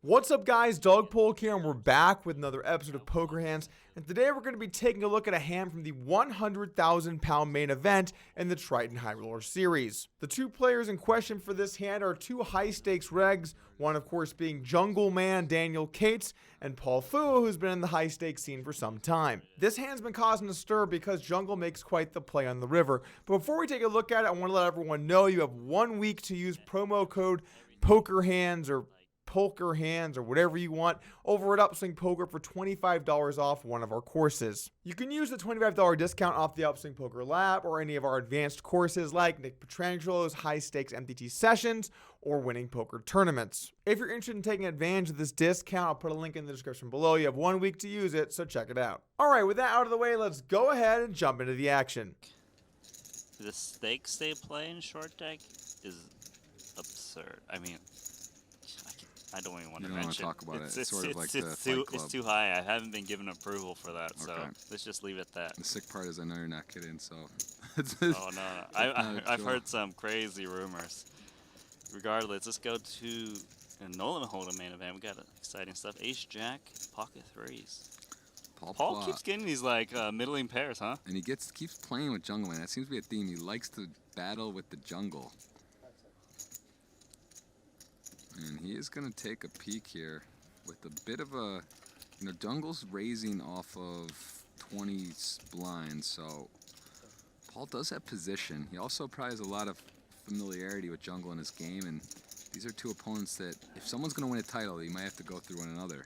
What's up guys, Dog Polk here, and we're back with another episode of Poker Hands, and today we're going to be taking a look at a hand from the 100,000 pound main event in the Triton High Roller Series. The two players in question for this hand are two high stakes regs, one of course being Jungleman Daniel Cates and Paul Fua, who's been in the high stakes scene for some time. This hand's been causing a stir because Jungle makes quite the play on the river, but before we take a look at it, I want to let everyone know you have 1 week to use promo code POKERHANDS or Poker Hands or whatever you want over at Upswing Poker for $25 off one of our courses. You can use the $25 discount off the Upswing Poker Lab or any of our advanced courses like Nick Petrangelo's high stakes MTT sessions or winning poker tournaments. If you're interested in taking advantage of this discount, I'll put a link in the description below. You have 1 week to use it, so check it out. Alright, with that out of the way, let's go ahead and jump into the action. The stakes they play in short deck is absurd. I mean, I don't even want to mention. You don't want to talk about it. It's sort of like it's the Fight Club. It's too high. I haven't been given approval for that, Okay. so let's just leave it at that. The sick part is I know you're not kidding, so. Oh, no. I've heard some crazy rumors. Regardless, let's go to a no limit hold'em main event. We got exciting stuff. Ace Jack, pocket threes. Paul keeps getting these like middling pairs, huh? And he keeps playing with Jungleman. That seems to be a theme. He likes to battle with the jungle. And he is going to take a peek here with a bit of a, Jungle's raising off of 20 blinds, so Paul does have position. He also probably has a lot of familiarity with Jungle in his game, and these are two opponents that, if someone's going to win a title, you might have to go through one another.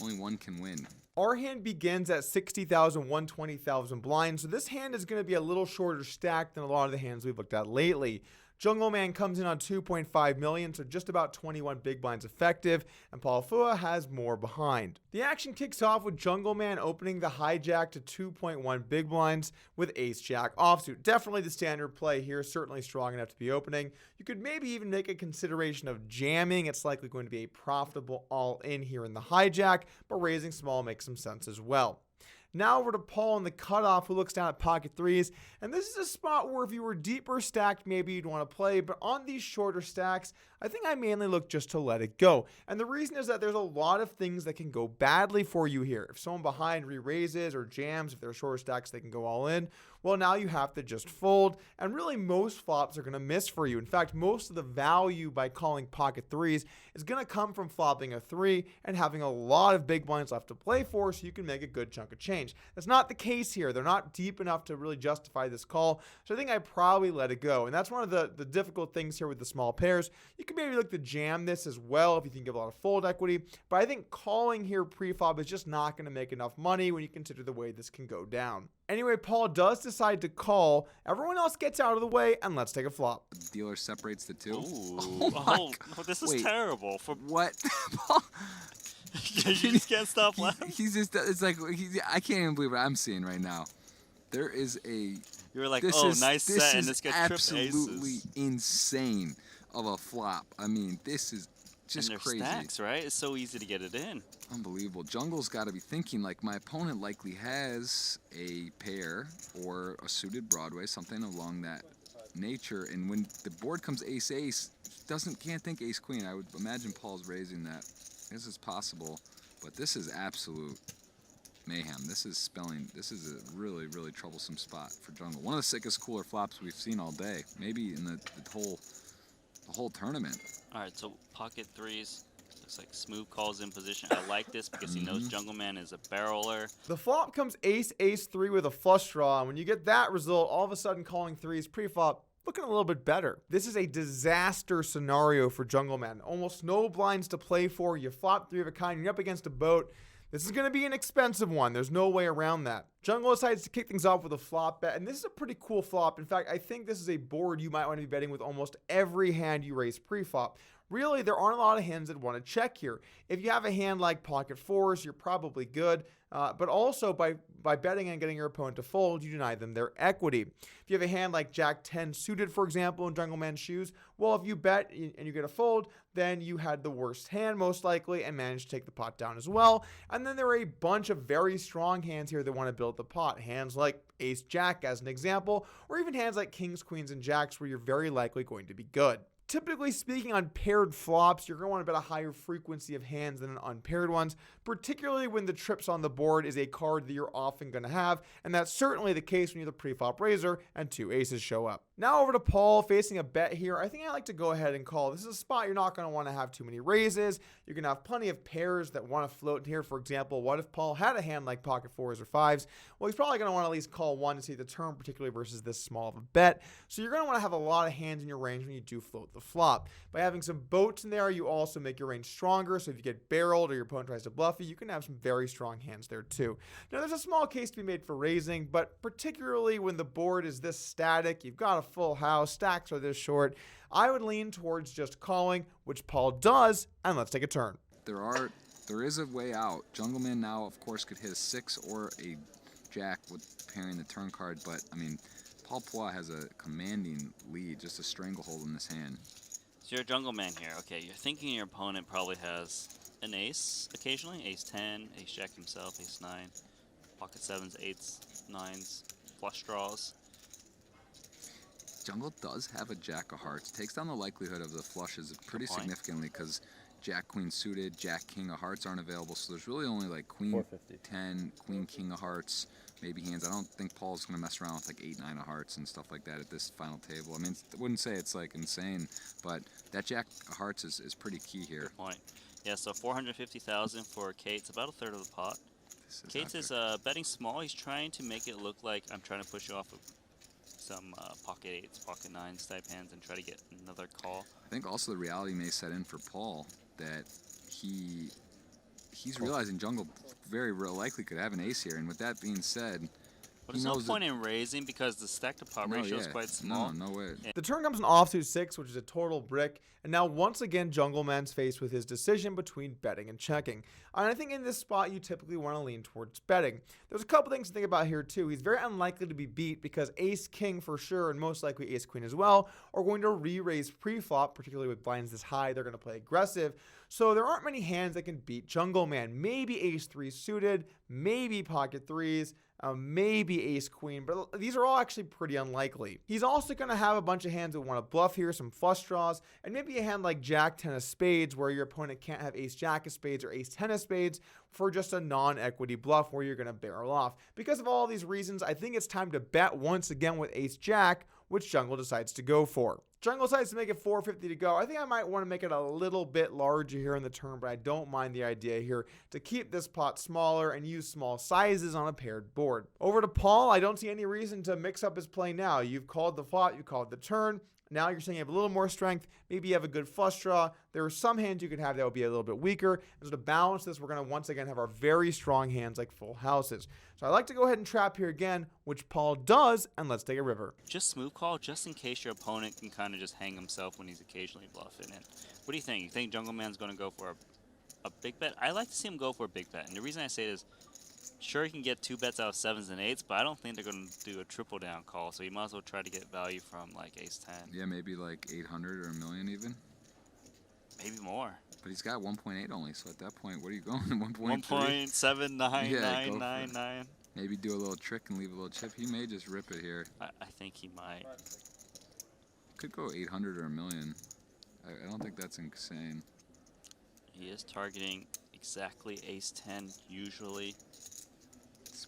Only one can win. Our hand begins at 60,000, 120,000 blinds, so this hand is going to be a little shorter stacked than a lot of the hands we've looked at lately. Jungleman comes in on 2.5 million, so just about 21 big blinds effective, and Paul Fua has more behind. The action kicks off with Jungleman opening the hijack to 2.1 big blinds with Ace Jack offsuit. Definitely the standard play here, certainly strong enough to be opening. You could maybe even make a consideration of jamming. It's likely going to be a profitable all-in here in the hijack, but raising small makes some sense as well. Now over to Paul in the cutoff, who looks down at pocket threes, and this is a spot where if you were deeper stacked, maybe you'd want to play, but on these shorter stacks, I think I mainly look just to let it go. And the reason is that there's a lot of things that can go badly for you here. If someone behind re-raises or jams, if they're shorter stacks, they can go all in. Well, now you have to just fold, and really most flops are going to miss for you. In fact, most of the value by calling pocket threes is going to come from flopping a 3 and having a lot of big blinds left to play for, so you can make a good chunk of change. That's not the case here. They're not deep enough to really justify this call, so I think I probably let it go. And that's one of the difficult things here with the small pairs. You can maybe look to jam this as well if you think you have a lot of fold equity, but I think calling here pre-flop is just not going to make enough money when you consider the way this can go down. Anyway, Paul does decide to call. Everyone else gets out of the way, and let's take a flop. The dealer separates the two. Ooh. Oh, This is Wait. terrible. What? Paul? You just can't stop laughing. He's just, it's like, I can't even believe what I'm seeing right now. There is a... You were like, This oh, is, nice this set, and is this gets tripped absolutely aces. insane of a flop. I mean, this is just And they're crazy. stacks, right? It's so easy to get it in. Unbelievable. Jungle's got to be thinking, like, my opponent likely has a pair or a suited Broadway, something along that nature. And when the board comes ace-ace, he can't think ace-queen. I would imagine Paul's raising that. This is possible, but this is absolute mayhem. This is a really, really troublesome spot for Jungle. One of the sickest cooler flops we've seen all day, maybe in the whole tournament. All right, so pocket threes. Looks like Smooth calls in position. I like this because he knows Jungleman is a barreler. The flop comes ace, ace, 3 with a flush draw, and when you get that result, all of a sudden calling threes pre-flop looking a little bit better. This is a disaster scenario for Jungleman. Almost no blinds to play for. You flop 3 of a kind. You're up against a boat. This is going to be an expensive one. There's no way around that. Jungle decides to kick things off with a flop bet, and this is a pretty cool flop. In fact, I think this is a board you might want to be betting with almost every hand you raise pre-flop. Really, there aren't a lot of hands that want to check here. If you have a hand like pocket fours, you're probably good. But also, by betting and getting your opponent to fold, you deny them their equity. If you have a hand like Jack 10 suited, for example, in Jungleman's shoes, well, if you bet and you get a fold, then you had the worst hand, most likely, and managed to take the pot down as well. And then there are a bunch of very strong hands here that want to build the pot. Hands like Ace Jack, as an example, or even hands like Kings, Queens, and Jacks, where you're very likely going to be good. Typically speaking, on paired flops, you're going to want to bet a higher frequency of hands than on unpaired ones, particularly when the trips on the board is a card that you're often going to have, and that's certainly the case when you have the pre-flop raiser and 2 aces show up. Now over to Paul, facing a bet here. I think I like to go ahead and call. This is a spot you're not going to want to have too many raises. You're going to have plenty of pairs that want to float here. For example, what if Paul had a hand like pocket 4s or 5s? Well, he's probably going to want to at least call one to see the turn, particularly versus this small of a bet. So you're going to want to have a lot of hands in your range when you do float the flop. By having some boats in there, you also make your range stronger. So if you get barreled or your opponent tries to bluff you, you can have some very strong hands there too. Now there's a small case to be made for raising, but particularly when the board is this static, you've got a full house, stacks are this short, I would lean towards just calling, which Paul does, and let's take a turn. There is a way out. Jungleman now, of course, could hit a 6 or a jack with pairing the turn card, but I mean, Paul Poit has a commanding lead, just a stranglehold in this hand. So you're a Jungleman here. Okay, you're thinking your opponent probably has an ace occasionally, ace 10, ace jack himself, ace 9, pocket 7s, 8s, 9s, flush draws. Jungle does have a jack of hearts. Takes down the likelihood of the flushes pretty significantly because jack queen suited, jack king of hearts aren't available. So there's really only like queen 10, queen king of hearts, maybe hands. I don't think Paul's going to mess around with like 8, 9 of hearts and stuff like that at this final table. I mean, I wouldn't say it's like insane, but that jack of hearts is pretty key here. Good point. Yeah, so 450,000 for Kate's, about a third of the pot. Kate's is betting small. He's trying to make it look like I'm trying to push you off of some pocket 8s, pocket 9s type hands and try to get another call. I think also the reality may set in for Paul that he's realizing Jungle very likely could have an ace here, and with that being said, but there's no point in raising because the stack to pot ratio is quite small. No way. The turn comes an offsuit 6, which is a total brick, and now once again Jungleman's faced with his decision between betting and checking. And I think in this spot you typically want to lean towards betting. There's a couple things to think about here too. He's very unlikely to be beat because ace king for sure, and most likely ace queen as well, are going to re-raise pre-flop, particularly with blinds this high. They're going to play aggressive. So there aren't many hands that can beat Jungleman. Maybe ace 3 suited, maybe pocket 3s, maybe ace queen, but these are all actually pretty unlikely. He's also going to have a bunch of hands that want to bluff here, some flush draws, and maybe a hand like jack 10 of spades where your opponent can't have ace jack of spades or ace 10 of spades for just a non-equity bluff where you're going to barrel off. Because of all these reasons, I think it's time to bet once again with ace jack, which Jungle decides to go for. Jungle decides to make it 450 to go. I think I might want to make it a little bit larger here in the turn, but I don't mind the idea here to keep this pot smaller and use small sizes on a paired board. Over to Paul, I don't see any reason to mix up his play now. You've called the flop, you called the turn. Now you're saying you have a little more strength. Maybe you have a good flush draw. There are some hands you could have that would be a little bit weaker. And so to balance this, we're going to once again have our very strong hands like full houses. So I like to go ahead and trap here again, which Paul does, and let's take a river. Just smooth call, just in case your opponent can kind of just hang himself when he's occasionally bluffing it. What do you think? You think Jungleman's going to go for a big bet? I like to see him go for a big bet. And the reason I say it is, sure, he can get 2 bets out of 7s and 8s, but I don't think they're going to do a triple down call, so you might as well try to get value from like ace 10. Yeah, maybe like 800 or a million even. Maybe more. But he's got 1.8 only, so at that point, what are you going? 1.3? 1.7999. Maybe do a little trick and leave a little chip. He may just rip it here. I think he might. Could go 800 or a million. I don't think that's insane. He is targeting exactly ace 10 usually. It's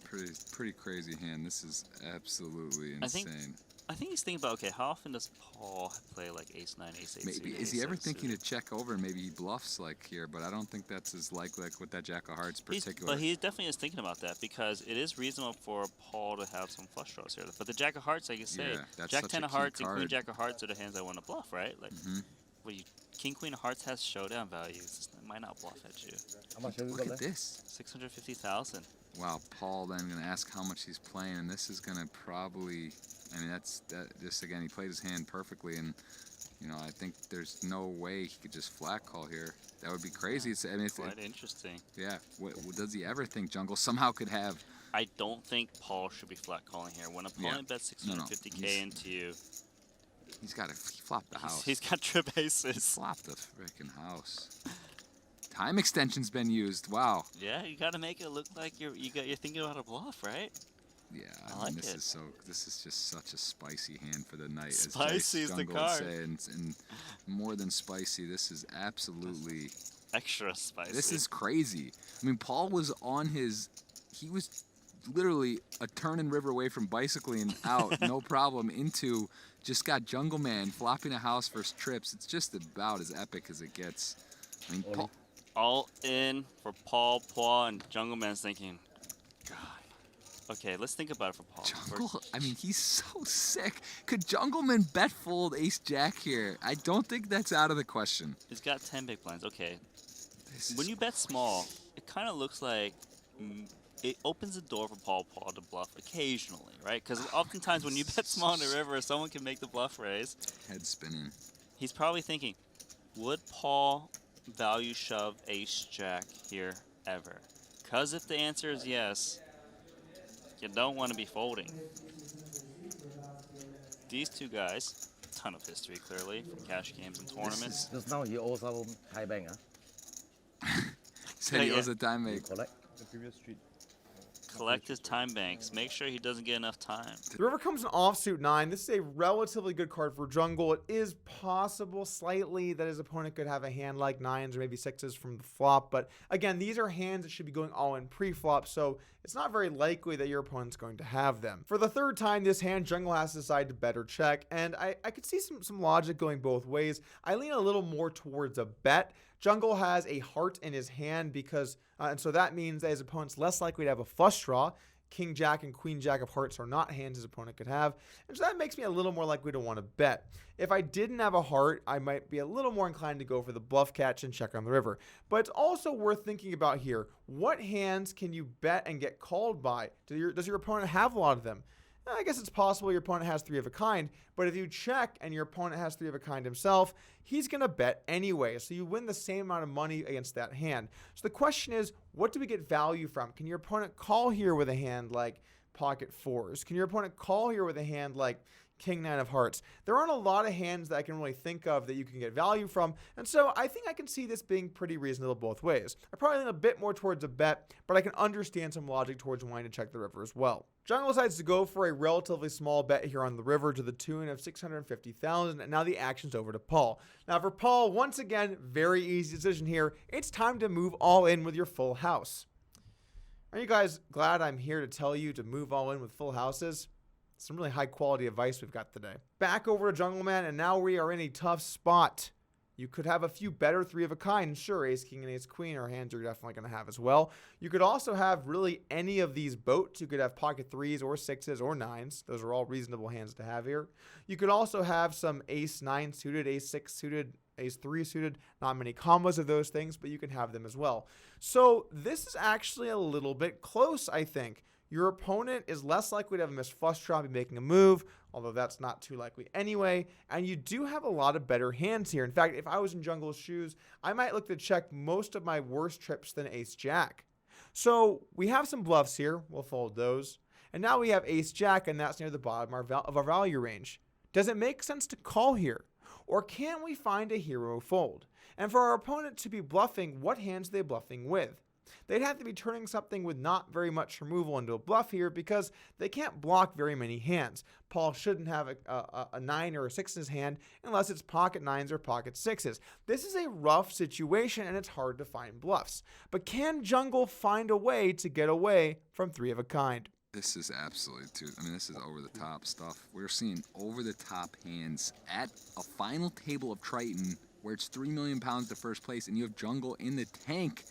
pretty crazy hand. This is absolutely insane. I think he's thinking about, okay, how often does Paul play like ace 9, ace 8? Maybe is he ever thinking to check over and maybe he bluffs like here? But I don't think that's as likely like with that jack of hearts particular. But he definitely is thinking about that because it is reasonable for Paul to have some flush draws here. But the jack of hearts, like you say, jack 10 of hearts and queen jack of hearts are the hands I want to bluff, right? Like, king queen of hearts has showdown values. It might not bluff at you. How much Look at this. 650,000. Wow, Paul then going to ask how much he's playing, and this is going to probably, I mean, just again, he played his hand perfectly, and, you know, I think there's no way he could just flat call here. That would be crazy. Yeah, it's quite interesting. Yeah. What does he ever think Jungle somehow could have? I don't think Paul should be flat calling here. When opponent bets 650K into you, he flopped the house. He's got trip aces. He flopped the freaking house. Time extension's been used. Wow. Yeah, you got to make it look like you're thinking about a bluff, right? Yeah, I like this it. this is just such a spicy hand for the night. Spicy is as the Jungle would card. say, and more than spicy, this is absolutely. Extra spicy. This is crazy. I mean, Paul was on his. He was literally a turn and river away from bicycling out, no problem, into just got Jungleman flopping a house for trips. It's just about as epic as it gets. I mean, Paul. All in for Paul and Jungleman's thinking, God. Okay, let's think about it for Paul. Jungle, I mean, he's so sick. Could Jungleman bet fold Ace Jack here? I don't think that's out of the question. He's got 10 big blinds. Okay. When you bet small, it kind of looks like it opens the door for Paul to bluff occasionally, right? Because oftentimes when you bet small in the river, someone can make the bluff raise. Head spinning. He's probably thinking, would Paul value shove Ace Jack here ever? Because if the answer is yes, you don't want to be folding. These two guys, ton of history clearly from cash games and tournaments. Just now you also Thai bank, Said he owes a time make. Collect. The previous street. Collect his time banks. Make sure he doesn't get enough time. The river comes in offsuit 9. This is a relatively good card for Jungle. It is possible slightly that his opponent could have a hand like 9s or maybe 6s from the flop. But again, these are hands that should be going all in pre-flop, so it's not very likely that your opponent's going to have them. For the third time this hand, Jungle has to decide to bet or check, and I could see some logic going both ways. I lean a little more towards a bet. Jungle has a heart in his hand because, and so that means that his opponent's less likely to have a flush draw. King Jack and Queen Jack of hearts are not hands his opponent could have, and so that makes me a little more likely to want to bet. If I didn't have a heart, I might be a little more inclined to go for the bluff catch and check on the river. But it's also worth thinking about here. What hands can you bet and get called by? Does your opponent have a lot of them? I guess it's possible your opponent has 3 of a kind, but if you check and your opponent has 3 of a kind himself, he's going to bet anyway. So you win the same amount of money against that hand. So the question is, what do we get value from? Can your opponent call here with a hand like pocket 4s? Can your opponent call here with a hand like King 9 of hearts? There aren't a lot of hands that I can really think of that you can get value from, and so I think I can see this being pretty reasonable both ways. I probably lean a bit more towards a bet, but I can understand some logic towards wanting to check the river as well. Jungle decides to go for a relatively small bet here on the river to the tune of 650,000, and now the action's over to Paul. Now for Paul, once again, very easy decision here. It's time to move all in with your full house. Are you guys glad I'm here to tell you to move all in with full houses? Some really high quality advice we've got today. Back over to Jungleman, and now we are in a tough spot. You could have a few better 3 of a kind. Sure, Ace King and Ace Queen are hands you're definitely going to have as well. You could also have really any of these boats. You could have pocket 3s or 6s or 9s. Those are all reasonable hands to have here. You could also have some Ace 9 suited, Ace 6 suited, Ace 3 suited. Not many combos of those things, but you can have them as well. So this is actually a little bit close, I think. Your opponent is less likely to have a missed flush draw and be making a move, although that's not too likely anyway, and you do have a lot of better hands here. In fact, if I was in Jungle's shoes, I might look to check most of my worse trips than Ace Jack. So we have some bluffs here. We'll fold those. And now we have Ace Jack, and that's near the bottom of our value range. Does it make sense to call here? Or can we find a hero fold? And for our opponent to be bluffing, what hands are they bluffing with? They'd have to be turning something with not very much removal into a bluff here because they can't block very many hands. Paul shouldn't have a 9 or a 6 in his hand unless it's pocket 9s or pocket 6s. This is a rough situation and it's hard to find bluffs. But can Jungle find a way to get away from 3 of a kind? This is absolutely this is over the top stuff. We're seeing over the top hands at a final table of Triton where it's 3 million pounds to first place and you have Jungle in the tank.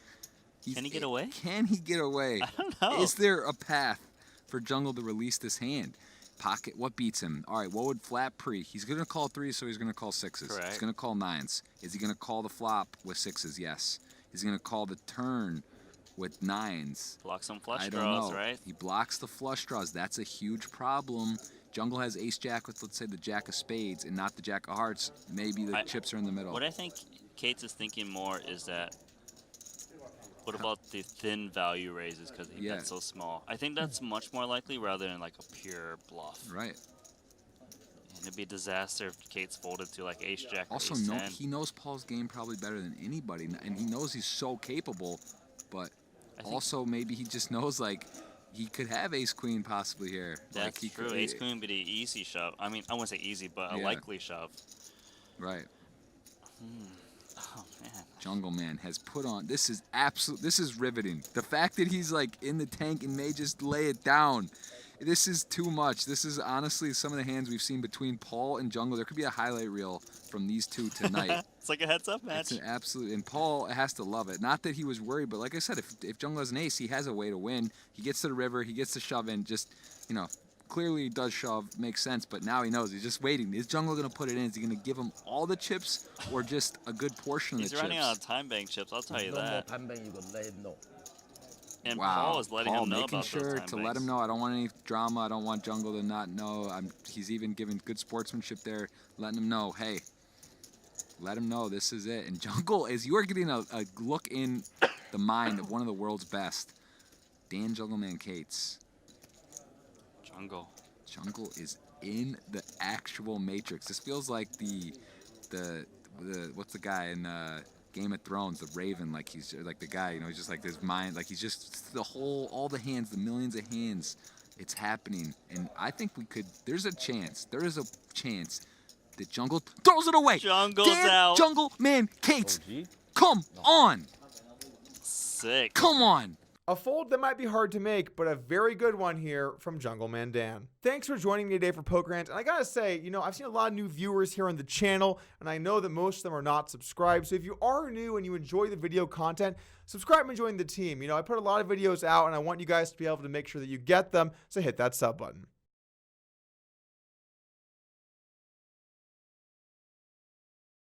Can he get away? Can he get away? I don't know. Is there a path for Jungle to release this hand? Pocket, what beats him? All right, what would flat pre? He's going to call 3s, so he's going to call 6s. Correct. He's going to call 9s. Is he going to call the flop with 6s? Yes. Is he going to call the turn with 9s? Block some flush I don't draws, know. right? He blocks the flush draws. That's a huge problem. Jungle has Ace Jack with, let's say, the Jack of Spades and not the Jack of Hearts. Maybe the chips are in the middle. What I think Kate's is thinking more is that, what about the thin value raises because he bets so small? I think that's much more likely rather than like a pure bluff. Right. And it'd be a disaster if Kate's folded to like Ace Jack or Also, Ace 10. he knows Paul's game probably better than anybody, and he knows he's so capable, but also maybe he just knows, like, he could have ace queen possibly here. That's he true. could- Ace queen would be the easy shove. I mean, I wouldn't say easy, but a Yeah. likely shove. Right. Oh man. Jungleman has put on. This is riveting. The fact that he's like in the tank and may just lay it down. This is too much. This is honestly some of the hands we've seen between Paul and Jungle. There could be a highlight reel from these two tonight. It's like a heads-up match. It's an absolute, and Paul has to love it. Not that he was worried, but like I said, if Jungle has an ace, he has a way to win. He gets to the river, he gets to shove in. Just, clearly he does shove, makes sense. But now he knows. He's just waiting. Is Jungle gonna put it in? Is he gonna give him all the chips, or just a good portion of the He's chips? running out of time bank chips. I'll tell you No more that. time bank, you got let him know. And Wow, Paul is letting him know making about sure those time to banks. let him know. I don't want any drama. I don't want Jungle to not know. He's even giving good sportsmanship there, letting him know, hey, let him know this is it. And Jungle, as you are getting a look in the mind of one of the world's best, Dan Jungleman Cates. Jungle. Jungle is in the actual Matrix. This feels like the what's the guy in Game of Thrones, the Raven, like he's like the guy, he's just like his mind, like he's just all the hands, the millions of hands. It's happening, and I think there is a chance that Jungle throws it away. Jungle's Dan out. Jungleman Cates, OG? come on, Sick. come on. A fold that might be hard to make, but a very good one here from Jungleman Dan. Thanks for joining me today for Poke Rant. And I gotta say, I've seen a lot of new viewers here on the channel, and I know that most of them are not subscribed. So if you are new and you enjoy the video content, subscribe and join the team. I put a lot of videos out, and I want you guys to be able to make sure that you get them, so hit that sub button.